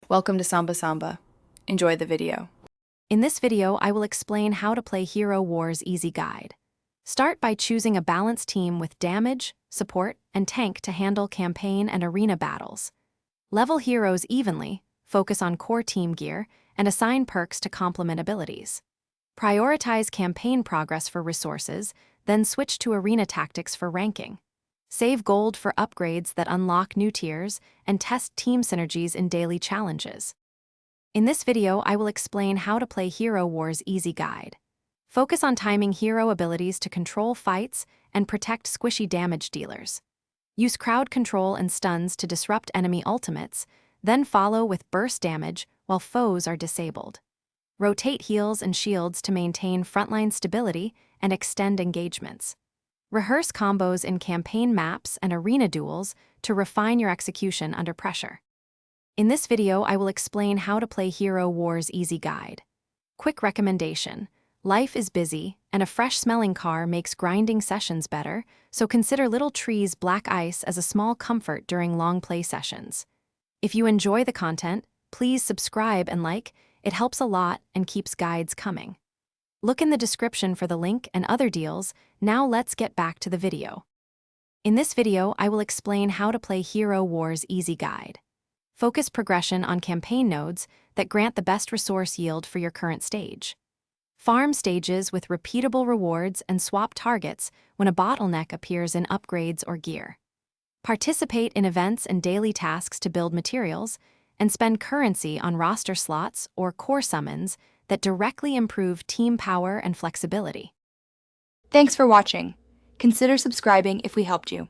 Welcome to Samba Samba. Enjoy the video. In this video, I will explain how to play Hero Wars Easy Guide. Start by choosing a balanced team with damage, support, and tank to handle campaign and arena battles. Level heroes evenly, focus on core team gear, and assign perks to complement abilities. Prioritize campaign progress for resources, then switch to arena tactics for ranking. Save gold for upgrades that unlock new tiers, and test team synergies in daily challenges. In this video, I will explain how to play Hero Wars Easy Guide. Focus on timing hero abilities to control fights and protect squishy damage dealers. Use crowd control and stuns to disrupt enemy ultimates, then follow with burst damage while foes are disabled. Rotate heals and shields to maintain frontline stability and extend engagements. Rehearse combos in campaign maps and arena duels to refine your execution under pressure. In this video, I will explain how to play Hero Wars Easy Guide. Quick recommendation: life is busy, and a fresh-smelling car makes grinding sessions better, so consider Little Tree's Black Ice as a small comfort during long play sessions. If you enjoy the content, please subscribe and like. It helps a lot and keeps guides coming. Look in the description for the link and other deals. Now let's get back to the video. In this video, I will explain how to play Hero Wars Easy Guide. Focus progression on campaign nodes that grant the best resource yield for your current stage. Farm stages with repeatable rewards and swap targets when a bottleneck appears in upgrades or gear. Participate in events and daily tasks to build materials, and spend currency on roster slots or core summons that directly improve team power and flexibility. Thanks for watching. Consider subscribing if we helped you.